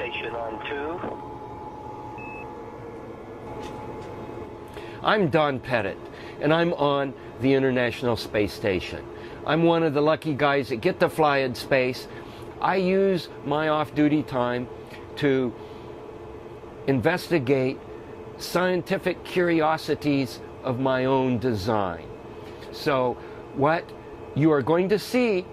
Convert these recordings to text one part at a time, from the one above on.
station on 2. I'm Don Pettit, and I'm on the International Space Station. I'm one of the lucky guys that get to fly in space. I use my off-duty time to investigate scientific curiosities of my own design. So what you are going to see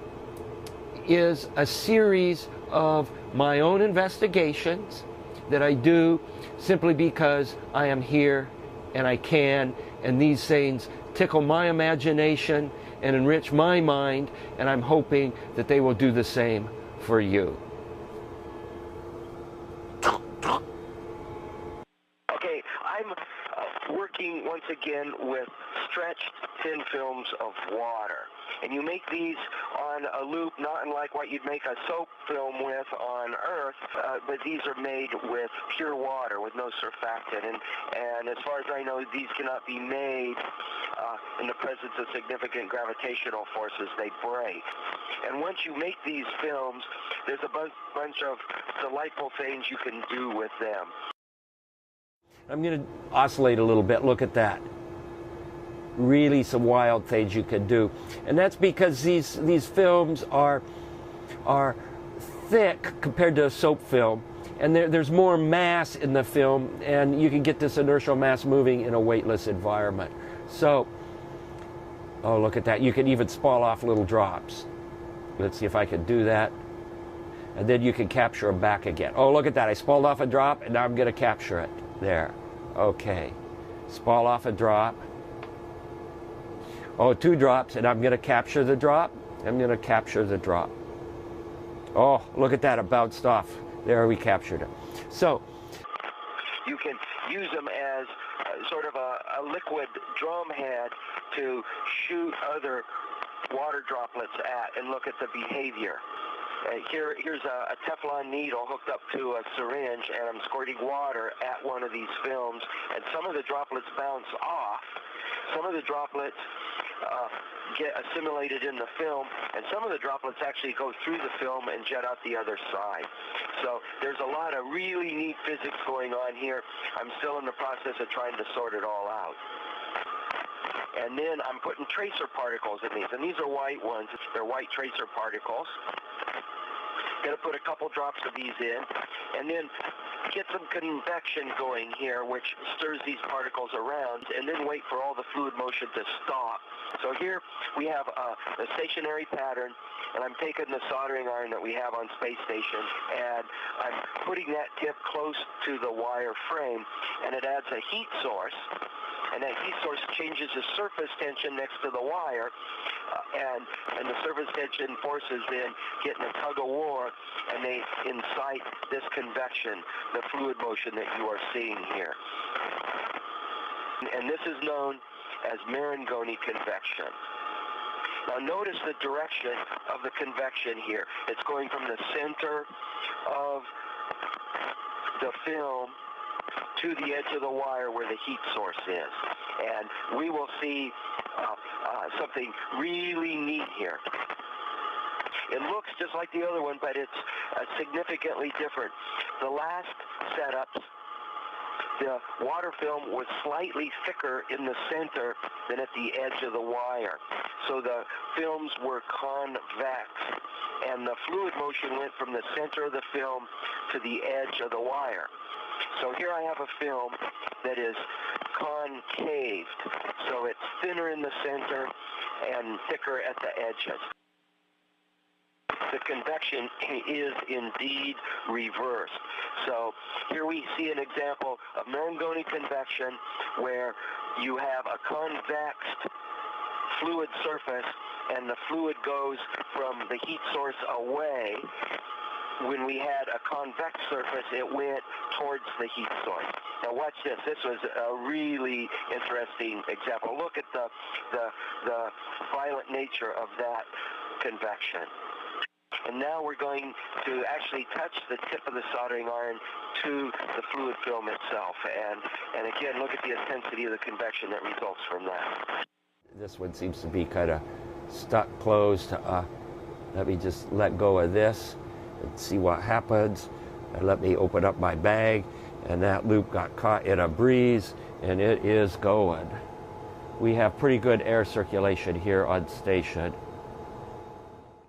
is a series of my own investigations that I do simply because I am here and I can, and these things tickle my imagination and enrich my mind, and I'm hoping that they will do the same for you. Okay, I'm working once again with stretched thin films of water. And you make these on a loop not unlike what you'd make a soap film with on Earth, but these are made with pure water, with no surfactant. And as far as I know, these cannot be made in the presence of significant gravitational forces. They break. And once you make these films, there's a bunch of delightful things you can do with them. I'm going to oscillate a little bit. Look at that. Really some wild things you can do. And that's because these films are thick compared to a soap film. And there's more mass in the film, and you can get this inertial mass moving in a weightless environment. So, oh, look at that. You can even spall off little drops. Let's see if I can do that. And then you can capture them back again. Oh, look at that. I spalled off a drop, and now I'm going to capture it. There. Okay. Spall off a drop. Oh, 2 drops, and I'm going to capture the drop. I'm going to capture the drop. Oh, look at that. It bounced off. There, we captured it. So you can use them as sort of a liquid drum head to shoot other water droplets at and look at the behavior. Here's a Teflon needle hooked up to a syringe, and I'm squirting water at one of these films, and some of the droplets bounce off. Some of the droplets get assimilated in the film, and some of the droplets actually go through the film and jet out the other side. So there's a lot of really neat physics going on here. I'm still in the process of trying to sort it all out. And then I'm putting tracer particles in these, and these are white ones. They're white tracer particles. Going to put a couple drops of these in, and then get some convection going here, which stirs these particles around, and then wait for all the fluid motion to stop. So here we have a stationary pattern, and I'm taking the soldering iron that we have on Space Station, and I'm putting that tip close to the wire frame, and it adds a heat source, and that heat source changes the surface tension next to the wire, and the surface tension forces then get in a tug of war, and they incite this convection, the fluid motion that you are seeing here. And this is known as Marangoni convection. Now notice the direction of the convection here. It's going from the center of the film to the edge of the wire where the heat source is. And we will see something really neat here. It looks just like the other one, but it's significantly different. The last setups, the water film was slightly thicker in the center than at the edge of the wire. So the films were convex, and the fluid motion went from the center of the film to the edge of the wire. So here I have a film that is concaved, so it's thinner in the center and thicker at the edges. The convection is indeed reversed. So here we see an example of Marangoni convection where you have a convexed fluid surface and the fluid goes from the heat source away. When we had a convex surface, it went towards the heat source. Now watch this. This was a really interesting example. Look at the violent nature of that convection. And now we're going to actually touch the tip of the soldering iron to the fluid film itself. And again, look at the intensity of the convection that results from that. This one seems to be kind of stuck closed. Let me just let go of this and see what happens. And let me open up my bag, and that loop got caught in a breeze, and it is going. We have pretty good air circulation here on station.